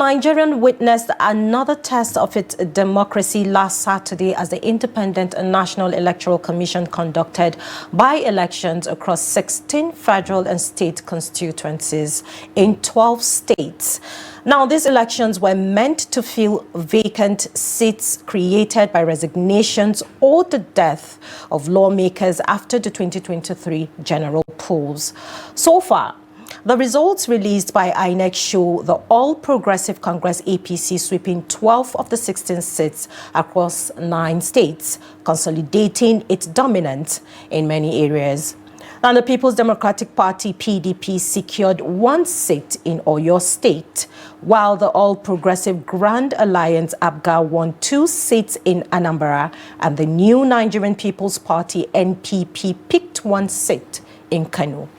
Nigeria witnessed another test of its democracy last Saturday as the Independent National Electoral Commission conducted by-elections across 16 federal and state constituencies in 12 states. Now, these elections were meant to fill vacant seats created by resignations or the death of lawmakers after the 2023 general polls. So far, the results released by INEC show the All Progressive Congress APC sweeping 12 of the 16 seats across 9 states, consolidating its dominance in many areas. And the People's Democratic Party PDP secured 1 seat in Oyo State, while the All Progressive Grand Alliance APGA won 2 seats in Anambra, and the New Nigerian People's Party NPP picked 1 seat in Kano.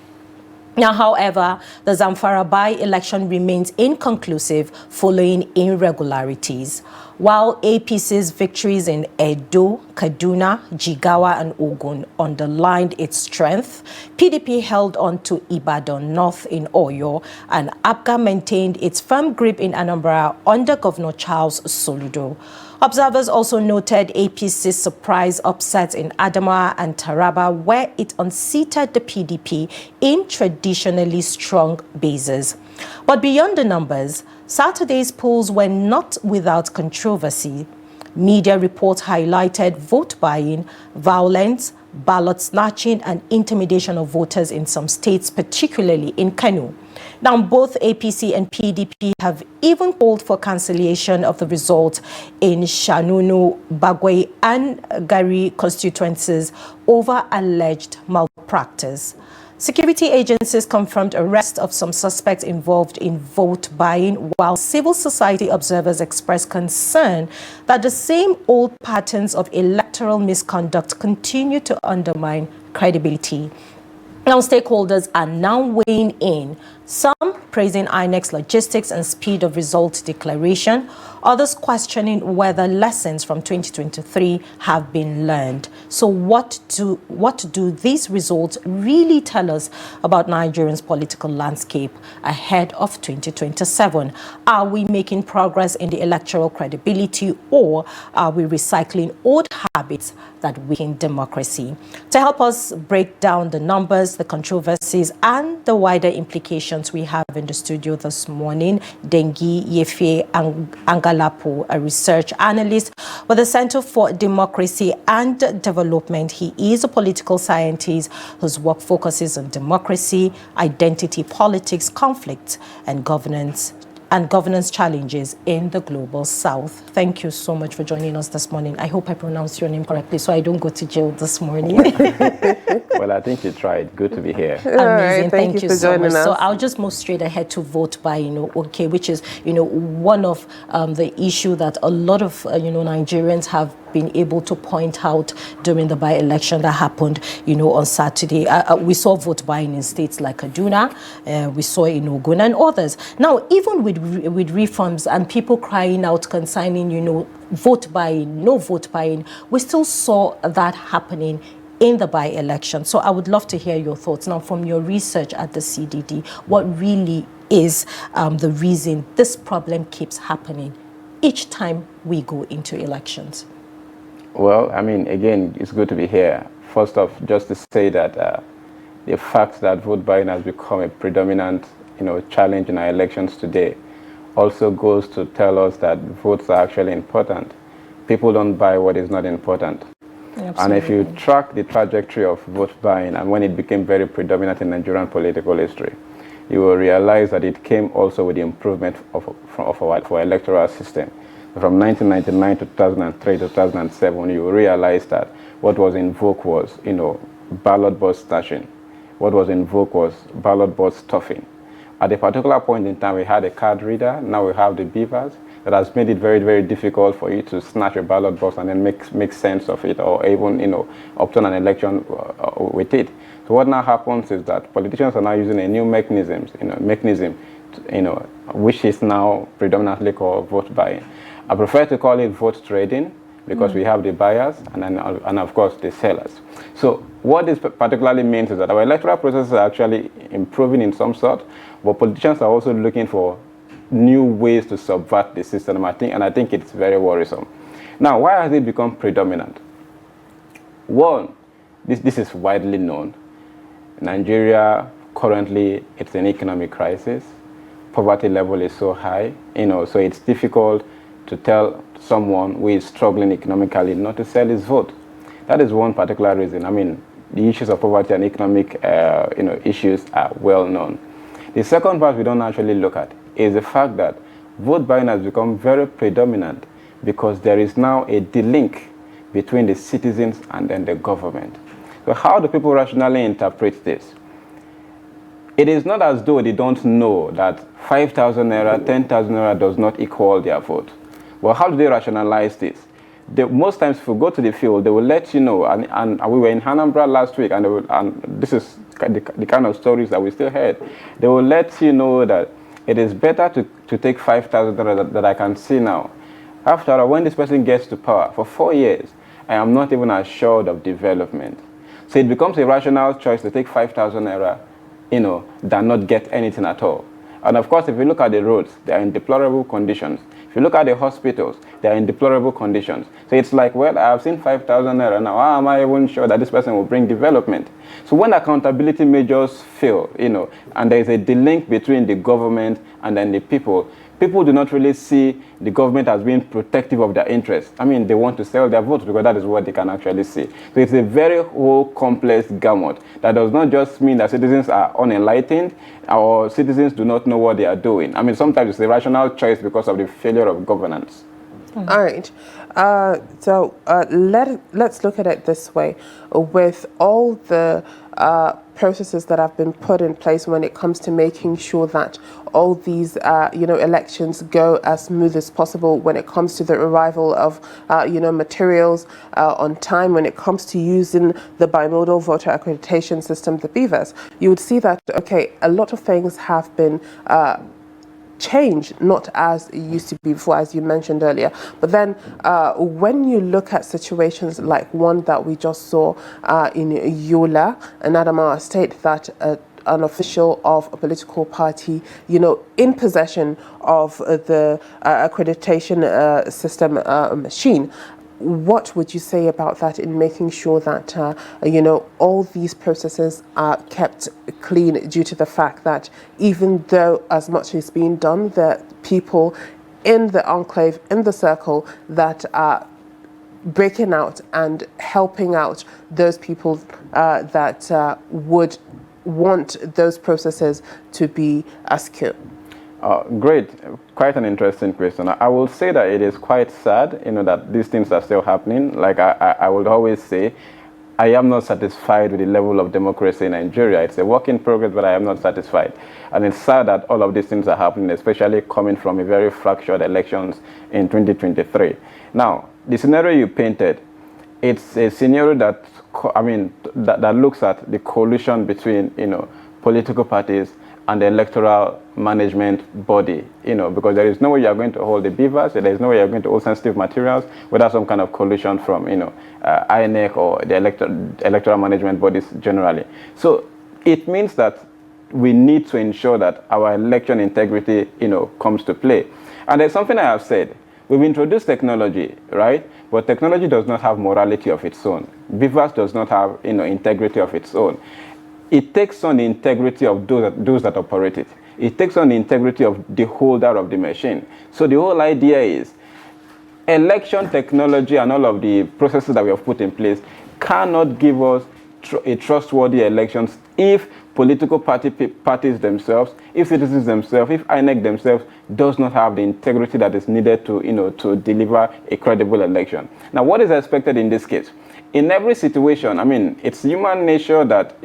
Now, however, the Zamfara by-election remains inconclusive following irregularities. While APC's victories in Edo, Kaduna, Jigawa and Ogun underlined its strength, PDP held on to Ibadan North in Oyo, and APGA maintained its firm grip in Anambra under Governor Charles Soludo. Observers also noted APC's surprise upsets in Adamawa and Taraba, where it unseated the PDP in traditionally strong bases. But beyond the numbers, Saturday's polls were not without controversy. Media reports highlighted vote buying, violence, ballot snatching and intimidation of voters in some states, particularly in Kano. Now, both APC and PDP have even called for cancellation of the result in Shanunu, Bagwe and Gari constituencies over alleged malpractice. Security agencies confirmed arrest of some suspects involved in vote buying, while civil society observers expressed concern that the same old patterns of electoral misconduct continue to undermine credibility. Now, stakeholders are now weighing in, some praising INEC's logistics and speed of result declaration, others questioning whether lessons from 2023 have been learned. So what do these results really tell us about Nigeria's political landscape ahead of 2027? Are we making progress in the electoral credibility, or are we recycling old habits that weaken democracy? To help us break down the numbers, the controversies, and the wider implications, we have in the studio this morning Dengiyefa Angalapu, a research analyst with the Center for Democracy and Development. He is a political scientist whose work focuses on democracy, identity politics, conflict, and governance challenges in the global south. Thank you so much for joining us this morning. I hope I pronounced your name correctly so I don't go to jail this morning. Well, I think you tried. Good to be here. Amazing. Right, thank you for so much. joining us. So I'll just move straight ahead to vote by, which is, one of the issue that a lot of, Nigerians have been able to point out during the by-election that happened, on Saturday. We saw vote buying in states like Kaduna, we saw in Ogun and others. Now, even with reforms and people crying out concerning, vote buying, no vote buying, we still saw that happening in the by-election. So I would love to hear your thoughts. Now, from your research at the CDD, what really is the reason this problem keeps happening each time we go into elections? Well, I mean, again, it's good to be here. First off, just to say that the fact that vote buying has become a predominant, challenge in our elections today also goes to tell us that votes are actually important. People don't buy what is not important. Absolutely. And if you track the trajectory of vote buying and when it became very predominant in Nigerian political history, you will realize that it came also with the improvement of our electoral system. From 1999 to 2003 to 2007, you will realize that what was in vogue was, ballot box snatching. What was in vogue was ballot box stuffing. At a particular point in time, we had a card reader. Now we have the beavers. That has made it very, very difficult for you to snatch a ballot box and then make sense of it, or even, obtain an election with it. So what now happens is that politicians are now using a new mechanism, which is now predominantly called vote buying. I prefer to call it vote trading because we have the buyers and of course the sellers. So what this particularly means is that our electoral processes are actually improving in some sort, but politicians are also looking for new ways to subvert the system. I think it's very worrisome. Now, why has it become predominant? One, this is widely known. Nigeria currently, it's an economic crisis. Poverty level is so high, so it's difficult to tell someone who is struggling economically not to sell his vote. That is one particular reason. I mean, the issues of poverty and economic issues are well known. The second part we don't actually look at is the fact that vote buying has become very predominant because there is now a de-link between the citizens and then the government. So how do people rationally interpret this? It is not as though they don't know that 5,000 naira, 10,000 naira does not equal their vote. Well, how do they rationalize this? Most times if we go to the field, they will let you know, and we were in Anambra last week, and this is the kind of stories that we still heard. They will let you know that it is better to take 5,000 that I can see now. After all, when this person gets to power for 4 years, I am not even assured of development. So it becomes a rational choice to take 5,000 naira, than not get anything at all. And of course, if you look at the roads, they are in deplorable conditions. If you look at the hospitals, they are in deplorable conditions. So it's like, well, I have seen 5,000 naira now. How am I even sure that this person will bring development? So when accountability measures fail, and there is a de-link between the government and then the people do not really see the government as being protective of their interests. I mean, they want to sell their votes because that is what they can actually see. So it's a very whole complex gamut. That does not just mean that citizens are unenlightened or citizens do not know what they are doing. I mean, sometimes it's a rational choice because of the failure of governance. Mm-hmm. All right. Let's look at it this way. With all the processes that have been put in place when it comes to making sure that all these, elections go as smooth as possible, when it comes to the arrival of, materials on time, when it comes to using the bimodal voter accreditation system, the BVAS, you would see that, okay, a lot of things have been change, not as it used to be before, as you mentioned earlier. But then when you look at situations like one that we just saw in Yola, in Adamawa State, that an official of a political party, in possession of the accreditation system machine, what would you say about that in making sure that, all these processes are kept clean, due to the fact that even though as much is being done, the people in the enclave, in the circle, that are breaking out and helping out those people that would want those processes to be askew? Great. Quite an interesting question. I will say that it is quite sad, that these things are still happening. Like I would always say, I am not satisfied with the level of democracy in Nigeria. It's a work in progress, but I am not satisfied. And it's sad that all of these things are happening, especially coming from a very fractured elections in 2023. Now, the scenario you painted, it's a scenario that looks at the coalition between, political parties and the electoral management body, because there is no way you are going to hold the BVAS, there is no way you are going to hold sensitive materials without some kind of coalition from, INEC or the electoral management bodies generally. So it means that we need to ensure that our election integrity, comes to play. And there's something I have said. We've introduced technology, right? But technology does not have morality of its own. BVAS does not have, integrity of its own. It takes on the integrity of those that operate it. It takes on the integrity of the holder of the machine. So the whole idea is election technology and all of the processes that we have put in place cannot give us a trustworthy elections if political parties themselves, if citizens themselves, if INEC themselves does not have the integrity that is needed to, to deliver a credible election. Now, what is expected in this case? In every situation, it's human nature that,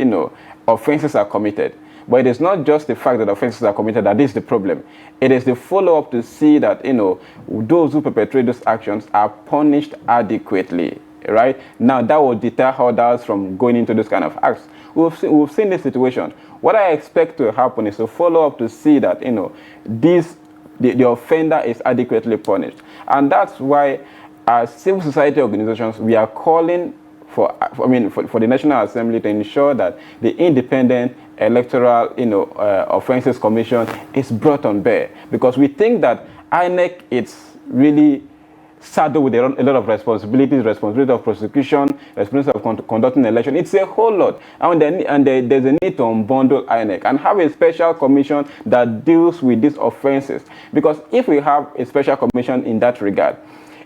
offenses are committed. But it is not just the fact that offenses are committed that is the problem. It is the follow-up to see that, those who perpetrate those actions are punished adequately, right? Now, that will deter others from going into this kind of acts. We've seen this situation. What I expect to happen is to follow up to see that, the offender is adequately punished. And that's why, as civil society organizations, we are calling for the National Assembly to ensure that the independent Electoral, Offenses Commission is brought on bear, because we think that INEC is really saddled with a lot of responsibilities of prosecution, responsibility of conducting an election. It's a whole lot. And there's a need to unbundle INEC and have a special commission that deals with these offenses. Because if we have a special commission in that regard,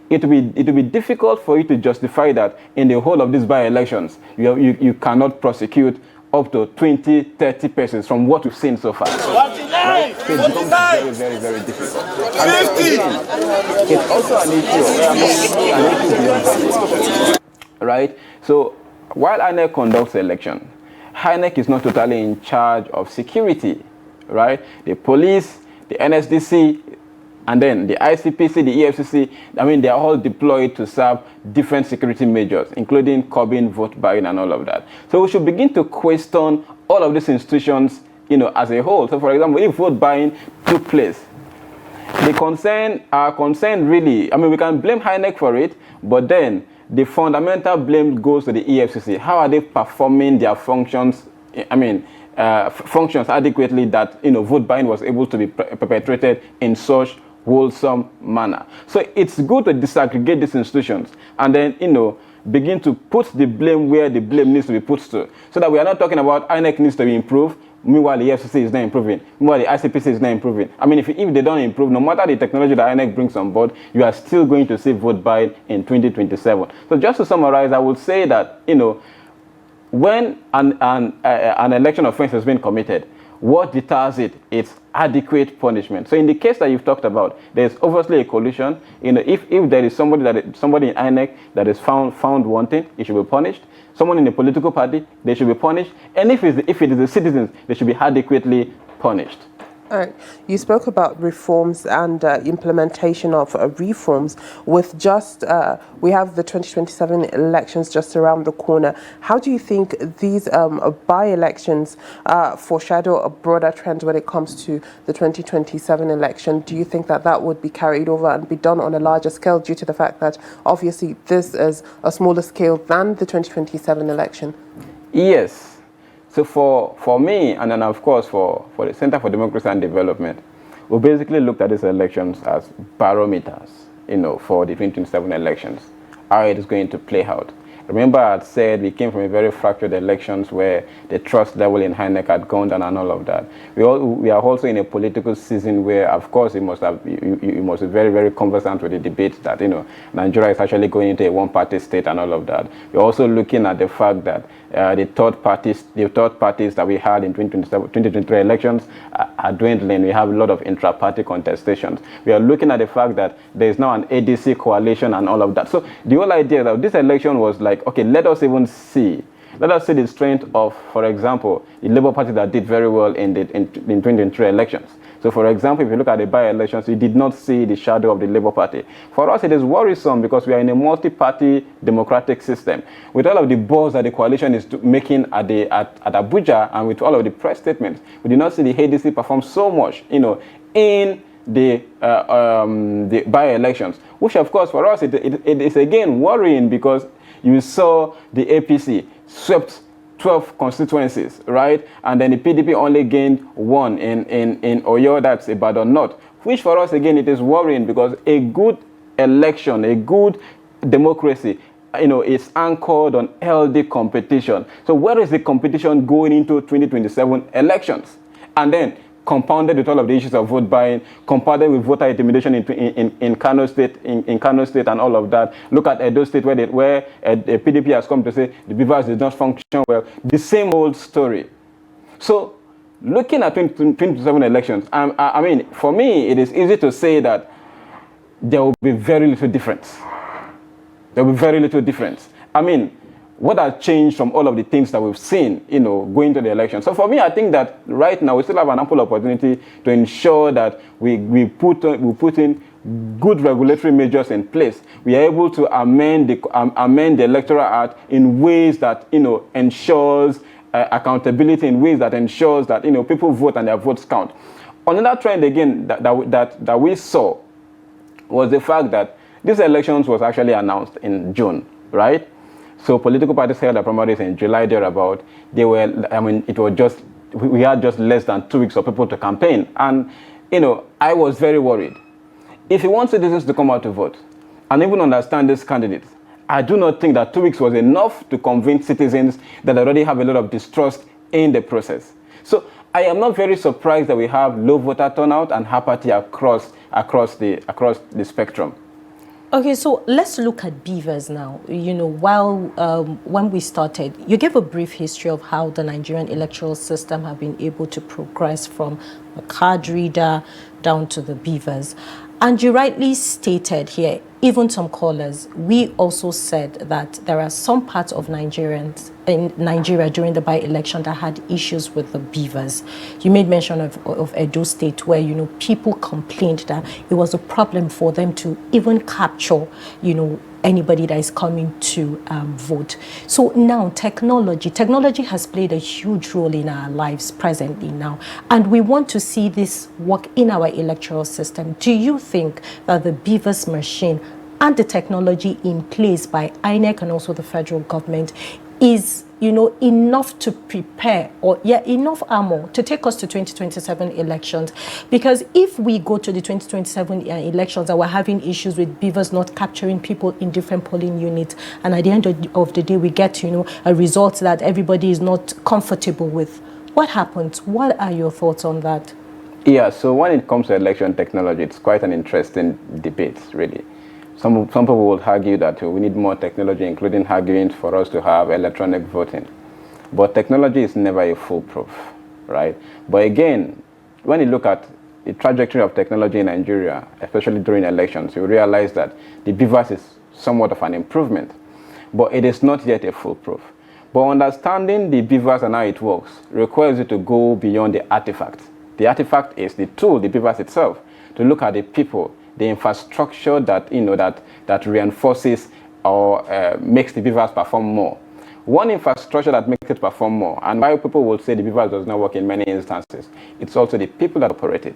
it will be difficult for you to justify that in the whole of these by-elections, you cannot prosecute up to 20, 30 persons from what we've seen so far. Right? So it becomes very, very, very difficult. And then again, it's also an issue right? So while INEC conducts election, INEC is not totally in charge of security, right? The police, the NSDC, and then the ICPC, the EFCC, they are all deployed to serve different security measures, including curbing vote buying and all of that. So we should begin to question all of these institutions, as a whole. So for example, if vote buying took place, our concern really, we can blame INEC for it, but then the fundamental blame goes to the EFCC. How are they performing their functions, functions adequately that, vote buying was able to be perpetrated in such wholesome manner? So it's good to disaggregate these institutions and then, begin to put the blame where the blame needs to be put to, so that we are not talking about INEC needs to be improved, meanwhile the FCC is not improving, meanwhile the ICPC is not improving. If they don't improve, no matter the technology that INEC brings on board, you are still going to see vote buying in 2027. So just to summarize, I would say that, when an election offense has been committed, what deters it? It's adequate punishment. So in the case that you've talked about, there's obviously a collusion. If there is somebody in INEC that is found wanting, it should be punished. Someone in a political party, they should be punished. And if it is the citizens, they should be adequately punished. All right. You spoke about reforms and implementation of reforms. With we have the 2027 elections just around the corner. How do you think these by-elections foreshadow a broader trend when it comes to the 2027 election? Do you think that would be carried over and be done on a larger scale, due to the fact that obviously this is a smaller scale than the 2027 election? Yes. So for me, and then of course for the Center for Democracy and Development, we basically looked at these elections as barometers, for the 2027 elections, how it is going to play out. Remember, I had said we came from a very fractured elections where the trust level in INEC had gone down and all of that. We are also in a political season where, of course, you must be very, very conversant with the debate that Nigeria is actually going into a one-party state and all of that. We're also looking at the fact that the third parties that we had in 2023 elections are dwindling. We have a lot of intra-party contestations. We are looking at the fact that there is now an ADC coalition and all of that. So the whole idea that this election was like, okay, let us see the strength of, for example, the Labour Party that did very well in 2023 elections. So, for example, if you look at the by-elections, you did not see the shadow of the Labour Party. For us, it is worrisome because we are in a multi-party democratic system. With all of the buzz that the coalition is making at Abuja, and with all of the press statements, we did not see the ADC perform so much, in the by-elections, which, of course, for us, it is again worrying, because you saw the APC swept 12 constituencies, right? And then the PDP only gained one in Oyo, that's Ibadan North, which for us, again, it is worrying, because a good election, a good democracy, is anchored on healthy competition. So where is the competition going into 2027 elections? And then compounded with all of the issues of vote buying, compounded with voter intimidation in Kano State, in Kano State and all of that. Look at Edo State, where the PDP has come to say the beavers did not function well. The same old story. So looking at 2027 elections, for me, it is easy to say that there will be very little difference. There will be very little difference. What has changed from all of the things that we've seen, going to the election? So for me, I think that right now we still have an ample opportunity to ensure that we put in good regulatory measures in place. We are able to amend the Electoral Act in ways that ensures accountability, in ways that ensures that people vote and their votes count. Another trend again that we saw was the fact that these elections was actually announced in June, right? So political parties held their primaries in July thereabout. It was just we had just less than 2 weeks for people to campaign. And, I was very worried. If you want citizens to come out to vote and even understand this candidate, I do not think that 2 weeks was enough to convince citizens that already have a lot of distrust in the process. So I am not very surprised that we have low voter turnout and apathy across the spectrum. Okay, so let's look at beavers now. When we started, you gave a brief history of how the Nigerian electoral system have been able to progress from a card reader down to the beavers. And you rightly stated here, even some callers, we also said that there are some parts of Nigerians in Nigeria during the by-election that had issues with the beavers. You made mention of Edo State where, people complained that it was a problem for them to even capture, anybody that is coming to vote. So now technology has played a huge role in our lives presently now, and we want to see this work in our electoral system. Do you think that the beavers machine and the technology in place by INEC and also the federal government is enough to prepare, or enough armor to take us to 2027 elections? Because if we go to the 2027 elections and we're having issues with beavers not capturing people in different polling units, and at the end of the day we get a result that everybody is not comfortable with, what happens? What are your thoughts on that? Yeah, so when it comes to election technology, it's quite an interesting debate, really. Some people will argue that we need more technology, including arguing for us to have electronic voting. But technology is never a foolproof, right? But again, when you look at the trajectory of technology in Nigeria, especially during elections, you realize that the beavers is somewhat of an improvement. But it is not yet a foolproof. But understanding the beavers and how it works requires you to go beyond the artifact. The artifact is the tool, the beavers itself, to look at the people, the infrastructure that that reinforces or makes the beavers perform more. One infrastructure that makes it perform more, and why people will say the beavers does not work in many instances, it's also the people that operate it.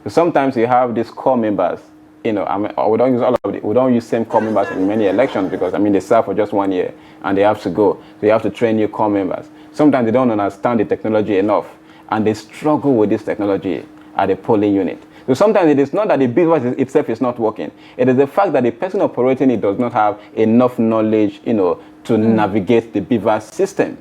So sometimes you have these core members, we don't use same core members in many elections because they serve for just 1 year and they have to go. So you have to train new core members. Sometimes they don't understand the technology enough and they struggle with this technology at the polling unit. So sometimes it is not that the beaver itself is not working. It is the fact that the person operating it does not have enough knowledge, to navigate the beaver system.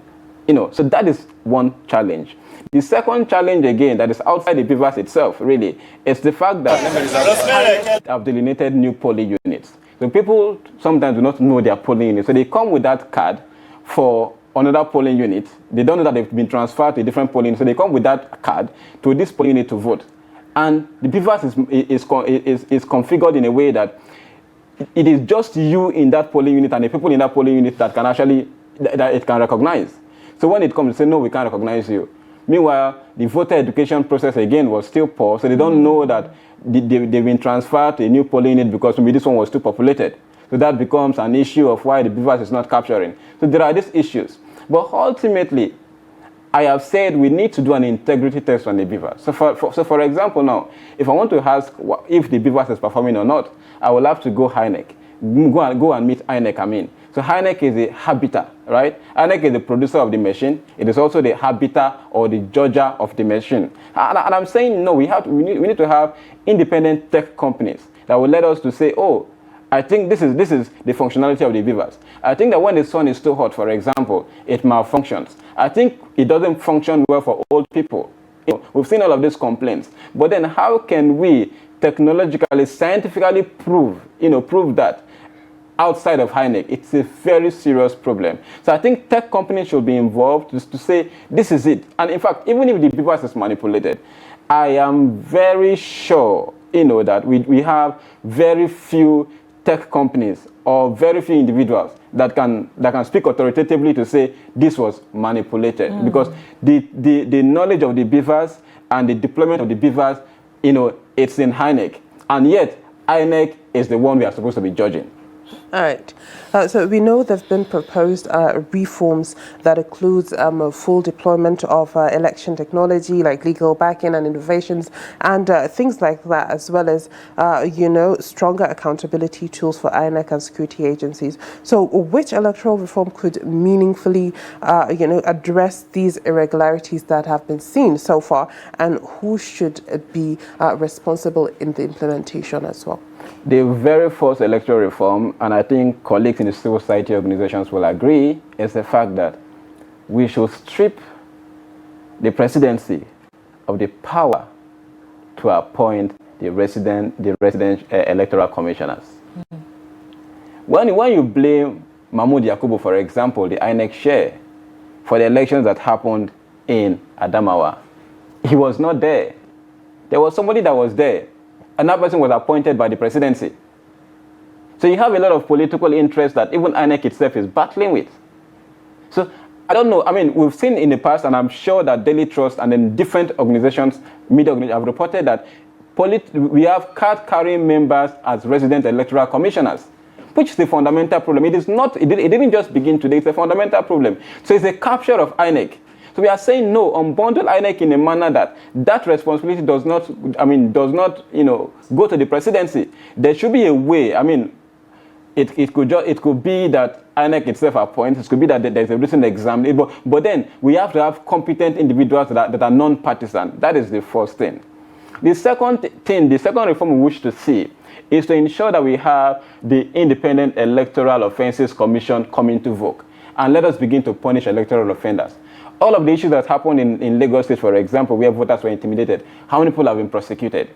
So that is one challenge. The second challenge, again, that is outside the beavers itself, really, is the fact that have delineated new polling units. So people sometimes do not know their polling unit. So they come with that card for another polling unit. They don't know that they've been transferred to a different polling unit. So they come with that card to this polling unit to vote. And the beavers is configured in a way that it is just you in that polling unit and the people in that polling unit that it can recognize. So when it comes to say, no, we can't recognize you. Meanwhile, the voter education process again was still poor, so they don't know that they've been transferred to a new polling unit because maybe this one was too populated. So that becomes an issue of why the beavers is not capturing. So there are these issues. But ultimately, I have said we need to do an integrity test on the beaver. So for example now, if I want to ask if the beaver is performing or not, I will have to go INEC. Go and meet INEC, So INEC is the habiter, right? INEC is the producer of the machine. It is also the habiter or the judger of the machine. And I'm saying no, we need to have independent tech companies that will let us to say, oh, I think this is the functionality of the beavers. I think that when the sun is too hot, for example, it malfunctions. I think it doesn't function well for old people. We've seen all of these complaints. But then how can we technologically, scientifically prove that outside of INEC? It's a very serious problem. So I think tech companies should be involved just to say, this is it. And in fact, even if the beavers is manipulated, I am very sure, that we have very few tech companies or very few individuals that can speak authoritatively to say this was manipulated, because the knowledge of the beavers and the deployment of the beavers, it's in INEC, and yet INEC is the one we are supposed to be judging. All right. So we know there have been proposed reforms that includes a full deployment of election technology like legal backing and innovations and things like that, as well as, stronger accountability tools for INEC and security agencies. So which electoral reform could meaningfully, address these irregularities that have been seen so far, and who should be responsible in the implementation as well? The very first electoral reform, and I think colleagues in the civil society organizations will agree, is the fact that we should strip the presidency of the power to appoint the resident electoral commissioners. Mm-hmm. When you blame Mahmoud Yakubu, for example, the INEC chair, for the elections that happened in Adamawa, he was not there. There was somebody that was there. And that person was appointed by the presidency. So you have a lot of political interest that even INEC itself is battling with. So I don't know. I mean, we've seen in the past, and I'm sure that Daily Trust and then different organizations, media organizations, have reported that we have card-carrying members as resident electoral commissioners, which is a fundamental problem. It is not. It didn't just begin today. It's a fundamental problem. So it's a capture of INEC. So we are saying no, unbundle INEC in a manner that responsibility does not go to the presidency. There should be a way. I mean, it could be that INEC itself appoints. It could be that there's a written exam. But then we have to have competent individuals that are non-partisan. That is the first thing. The second reform we wish to see is to ensure that we have the Independent Electoral Offences Commission come into vogue, and let us begin to punish electoral offenders. All of the issues that happened in Lagos State, for example, where voters were intimidated, how many people have been prosecuted?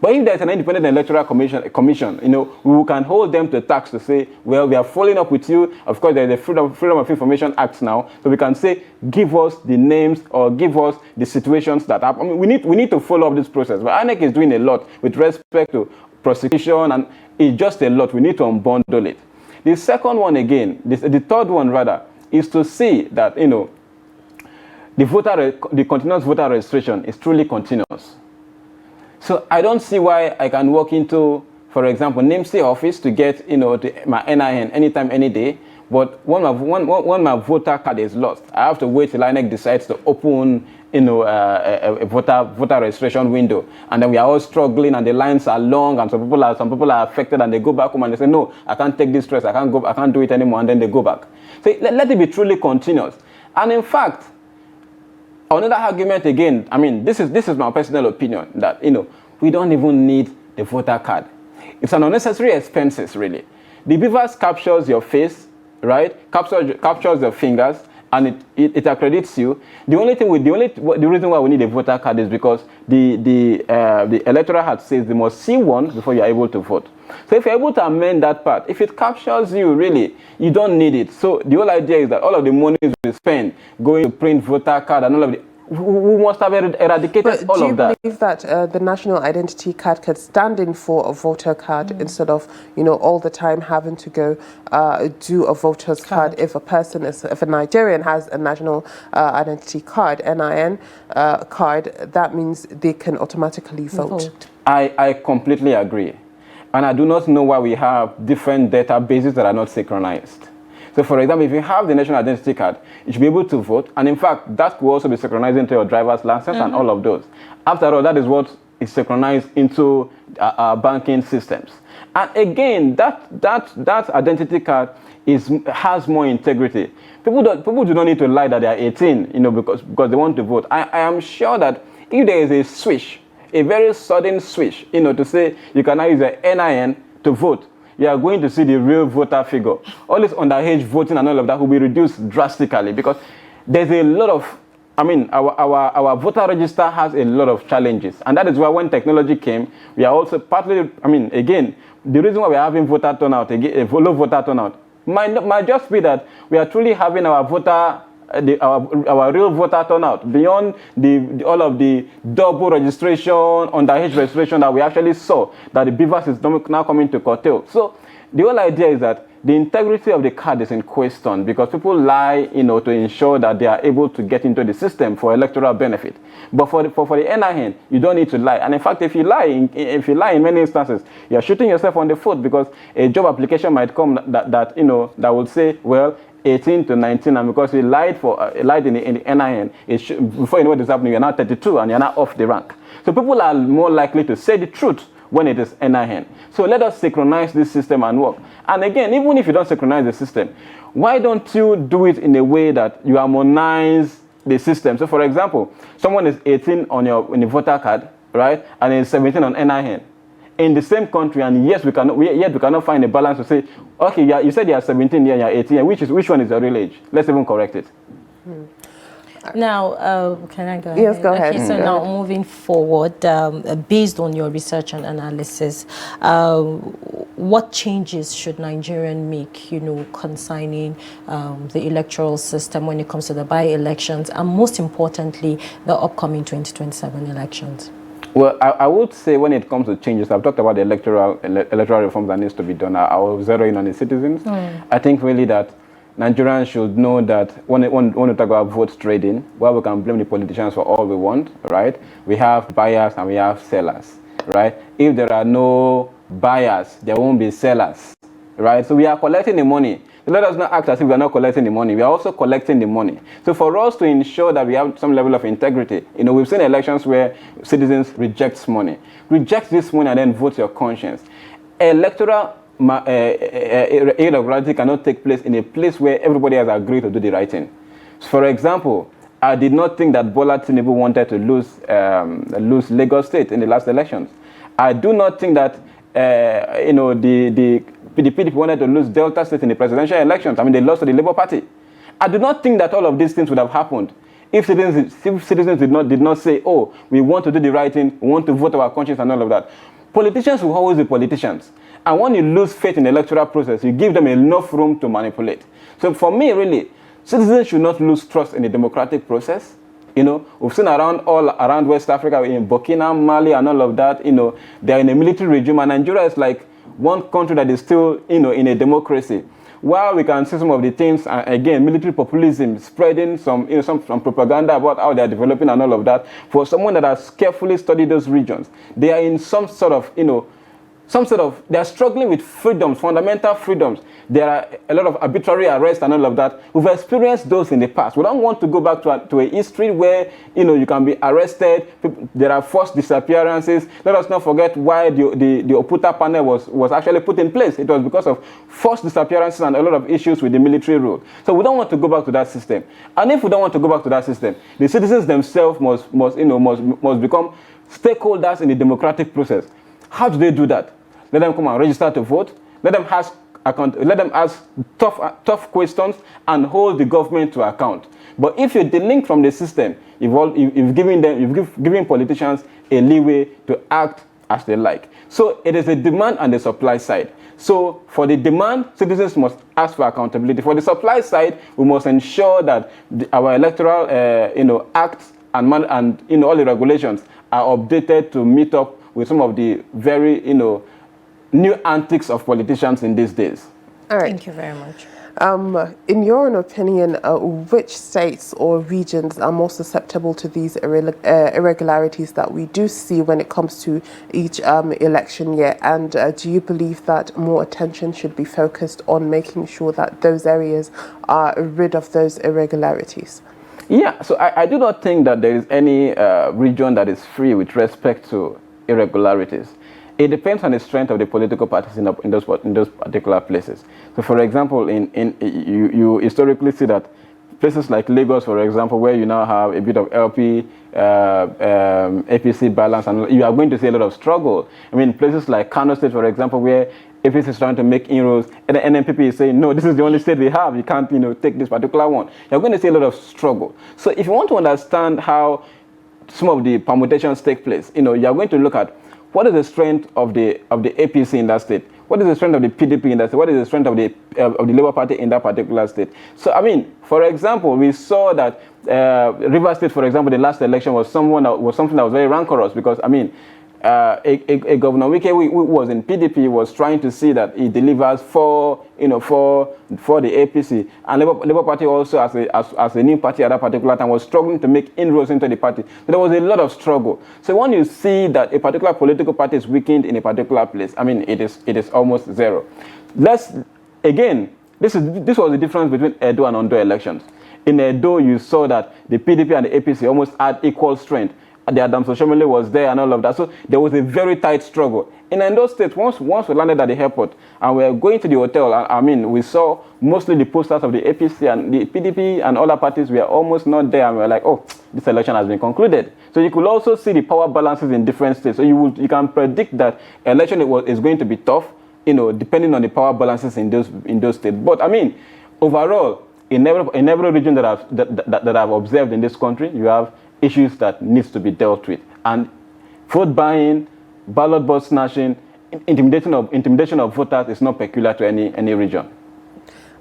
But if there's an independent electoral commission, we can hold them to task to say, well, we are following up with you. Of course, there's the Freedom of Information Act now, so we can say, give us the names or give us the situations that happen. I mean, we need to follow up this process. But INEC is doing a lot with respect to prosecution, and it's just a lot. We need to unbundle it. The second one again, the third one rather, is to see that the continuous voter registration is truly continuous. So I don't see why I can walk into, for example, NIMSI office to get my NIN anytime, any day, but when my voter card is lost, I have to wait till INEC decides to open a voter registration window, and then we are all struggling, and the lines are long, and some people are affected, and they go back home and they say, no, I can't take this stress, I can't do it anymore, and then they go back. So let it be truly continuous. And in fact, another argument again, I mean, this is my personal opinion, that we don't even need the voter card. It's an unnecessary expenses, really. The BVAS captures your face, right? Captures your fingers, and it accredits you. The reason why we need a voter card is because the electoral act says they must see one before you're able to vote. So if you're able to amend that part, if it captures you, really, you don't need it. So the whole idea is that all of the money we spend going to print voter card and all of the, we must have eradicated all of that. Do you believe that the national identity card could stand in for a voter card instead of, all the time having to go do a voter's card? If a Nigerian has a national identity card, NIN card, that means they can automatically vote. I completely agree. And I do not know why we have different databases that are not synchronized. So for example, if you have the national identity card, you should be able to vote. And in fact, that could also be synchronized into your driver's license and all of those. After all, that is what is synchronized into our banking systems. And again, that identity card has more integrity. People do not need to lie that they are 18, because they want to vote. I am sure that if there is a switch, a very sudden switch, to say you can now use the NIN to vote, you are going to see the real voter figure. All this underage voting and all of that will be reduced drastically, because there's a lot of, our voter register has a lot of challenges. And that is why when technology came, we are also partly, again, the reason why we're having voter turnout, low voter turnout, might just be that we are truly having our real voter turnout beyond all of the double registration, underage registration that we actually saw, that the BVAS is now coming to curtail. So the whole idea is that the integrity of the card is in question because people lie, to ensure that they are able to get into the system for electoral benefit. But for the NIN, you don't need to lie. And in fact, if you lie in many instances, you're shooting yourself on the foot because a job application might come that will say, well, 18 to 19, and because you lied in the NIN, before you know what is happening, you're now 32 and you're now off the rank. So people are more likely to say the truth when it is NIN. So let us synchronize this system and work. And again, even if you don't synchronize the system, why don't you do it in a way that you harmonize the system? So for example, someone is 18 on the voter card, right, and is 17 on NIN. In the same country, and yes, we cannot find a balance to say, okay, yeah, you said you are 17 here, you are 18 here. Which one is your real age? Let's even correct it. Now, can I go ahead? Yes, go ahead. Okay, so now moving forward, based on your research and analysis, what changes should Nigeria make, concerning the electoral system when it comes to the by-elections, and most importantly, the upcoming 2027 elections? Well, I would say when it comes to changes, I've talked about the electoral reforms that needs to be done. I will zero in on the citizens. I think really that Nigerians should know that when we talk about vote trading, well, we can blame the politicians for all we want, right? We have buyers and we have sellers, right? If there are no buyers, there won't be sellers, right? So we are collecting the money. Let us not act as if we are not collecting the money. We are also collecting the money. So for us to ensure that we have some level of integrity, we've seen elections where citizens reject money. Reject this money and then vote your conscience. Electoral irregularity cannot take place in a place where everybody has agreed to do the right thing. So for example, I did not think that Bola Tinubu wanted to lose Lagos State in the last elections. I do not think that the PDP wanted to lose Delta State in the presidential elections. I mean, they lost to the Labour Party. I do not think that all of these things would have happened if citizens did not say, oh, we want to do the right thing, we want to vote our conscience and all of that. Politicians will always be politicians. And when you lose faith in the electoral process, you give them enough room to manipulate. So for me, really, citizens should not lose trust in the democratic process. We've seen all around West Africa, in Burkina, Mali, and all of that, they're in a military regime, and Nigeria is like one country that is still, in a democracy. While we can see some of the things, again, military populism spreading some propaganda about how they are developing and all of that. For someone that has carefully studied those regions, they are in some sort of, they are struggling with freedoms, fundamental freedoms. There are a lot of arbitrary arrests and all of that. We've experienced those in the past. We don't want to go back to a history where, you can be arrested, there are forced disappearances. Let us not forget why the Oputa panel was actually put in place. It was because of forced disappearances and a lot of issues with the military rule. So we don't want to go back to that system. And if we don't want to go back to that system, the citizens themselves must become stakeholders in the democratic process. How do they do that? Let them come and register to vote. Let them ask tough questions and hold the government to account. But if you delink from the system, you've given politicians a leeway to act as they like. So it is a demand and a supply side. So for the demand, citizens must ask for accountability. For the supply side, we must ensure that our electoral acts and all the regulations are updated to meet up with some of the very new antics of politicians in these days. All right. Thank you very much. In your own opinion, which states or regions are more susceptible to these irregularities that we do see when it comes to each election year? And do you believe that more attention should be focused on making sure that those areas are rid of those irregularities? Yeah, so I do not think that there is any region that is free with respect to irregularities. It depends on the strength of the political parties in those particular places. So, for example, you historically see that places like Lagos, for example, where you now have a bit of LP, APC balance, and you are going to see a lot of struggle. I mean, places like Kano State, for example, where APC is trying to make inroads, and the NNPP is saying, no, this is the only state we have. You can't, take this particular one. You're going to see a lot of struggle. So, if you want to understand how some of the permutations take place, you are going to look at what is the strength of the APC in that state? What is the strength of the PDP in that state? What is the strength of the Labour Party in that particular state? So, I mean, for example, we saw that Rivers State, for example, the last election was something that was very rancorous because, I mean, a Governor Wike who was in PDP was trying to see that he delivers for the APC, and Labour Party also as a new party at that particular time was struggling to make inroads into the party. So there was a lot of struggle. So when you see that a particular political party is weakened in a particular place, I mean it is almost zero. This was the difference between Edo and Ondo elections. In Edo, you saw that the PDP and the APC almost had equal strength. The Adams Oshomole was there and all of that. So there was a very tight struggle. In Edo State, once we landed at the airport and we were going to the hotel, I mean, we saw mostly the posters of the APC and the PDP and other parties were almost not there. And we were like, oh, this election has been concluded. So you could also see the power balances in different states. So you can predict that election is going to be tough, depending on the power balances in those states. But I mean, overall, in every region that I've observed in this country, you have issues that needs to be dealt with, and vote buying, ballot box snatching, intimidation of voters is not peculiar to any region.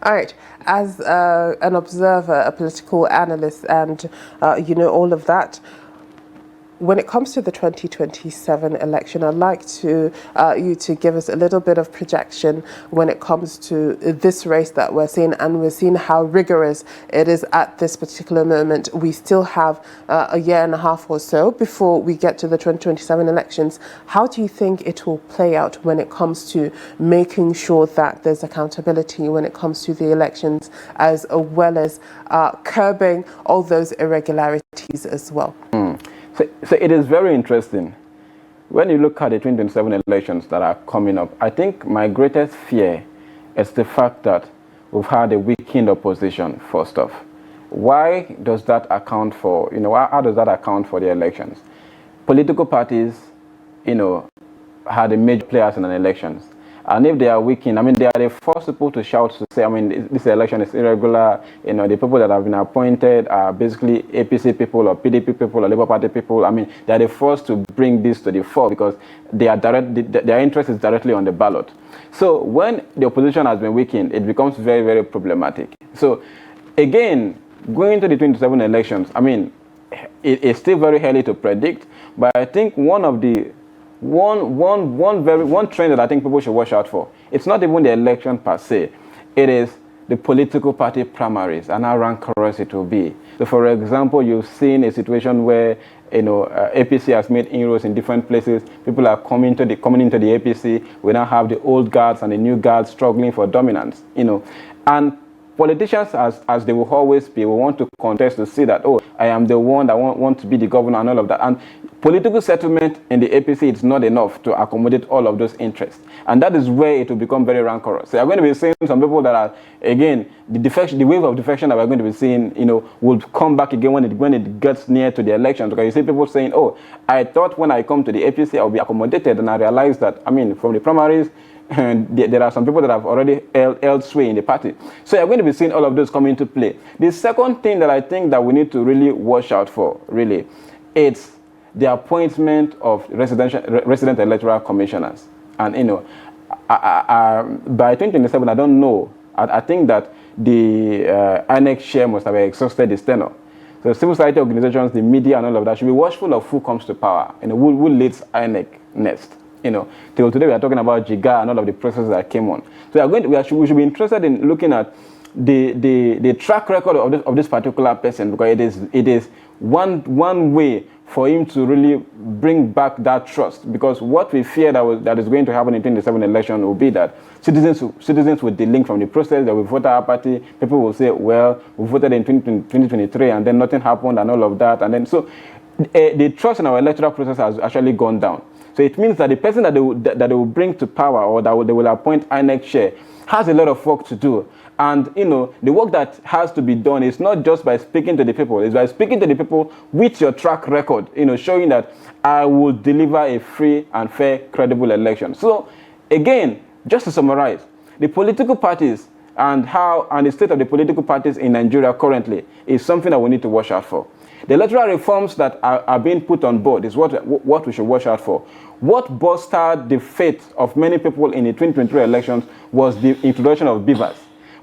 All right, as an observer, a political analyst, and all of that, when it comes to the 2027 election, I'd like you to give us a little bit of projection when it comes to this race that we're seeing, and we're seeing how rigorous it is at this particular moment. We still have a year and a half or so before we get to the 2027 elections. How do you think it will play out when it comes to making sure that there's accountability when it comes to the elections, as well as curbing all those irregularities as well? So it is very interesting. When you look at the 2027 elections that are coming up, I think my greatest fear is the fact that we've had a weakened opposition, first off. Why does that account for, how does that account for the elections? Political parties, had a major players in an elections. And if they are weakened, I mean, they are the first people to shout to say, I mean, this election is irregular. The people that have been appointed are basically APC people or PDP people or Labour Party people. I mean, they are the first to bring this to the fore because their interest is directly on the ballot. So when the opposition has been weakened, it becomes very, very problematic. So again, going to the 2027 elections, I mean, it's still very early to predict, but I think one trend that I think people should watch out for, it's not even the election per se, it is the political party primaries and how rancorous it will be. So for example, you've seen a situation where APC has made inroads in different places. People are coming into the APC. We now have the old guards and the new guards struggling for dominance. And politicians, as they will always be, will want to contest to see that, oh, I am the one that want to be the governor and all of that. And political settlement in the APC is not enough to accommodate all of those interests. And that is where it will become very rancorous. So you're going to be seeing some people that are, again, the wave of defection that we're going to be seeing, will come back again when it gets near to the elections. Because you see people saying, oh, I thought when I come to the APC, I'll be accommodated. And I realized that, I mean, from the primaries, and there are some people that have already held sway in the party. So you're going to be seeing all of those come into play. The second thing that I think that we need to really watch out for, really, it's the appointment of resident electoral commissioners. And, by 2027, I don't know. I think that the INEC chair must have exhausted his tenure. So civil society organizations, the media and all of that should be watchful of who comes to power, who leads INEC next. Till today we are talking about Jiga and all of the processes that came on. So we should be interested in looking at the track record of this particular person, because it is one way for him to really bring back that trust. Because what we fear that is going to happen in 2027 election will be that citizens will delink from the process. They will vote our party. People will say, well, we voted in 2023 and then nothing happened and all of that. And then so the trust in our electoral process has actually gone down. So it means that the person that they will bring to power, or that they will appoint INEC chair, has a lot of work to do. And the work that has to be done is not just by speaking to the people, it's by speaking to the people with your track record, showing that I will deliver a free and fair, credible election. So again, just to summarize, the political parties and the state of the political parties in Nigeria currently is something that we need to watch out for. The electoral reforms that are being put on board is what we should watch out for. What bolstered the faith of many people in the 2023 elections was the introduction of beavers.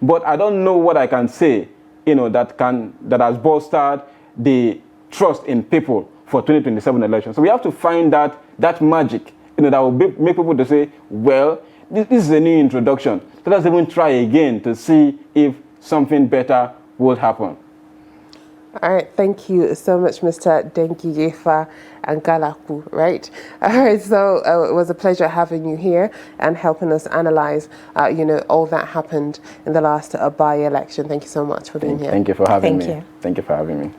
But I don't know what I can say, that has bolstered the trust in people for 2027 elections. So we have to find that magic, that will make people to say, well, this is a new introduction. So let's even try again to see if something better will happen. All right, thank you so much, Mr. Dengiyefa Angalapu, right? All right, so it was a pleasure having you here and helping us analyze, all that happened in the last by-election. Thank you so much for being here. Thank you for having me. Thank you. Thank you for having me.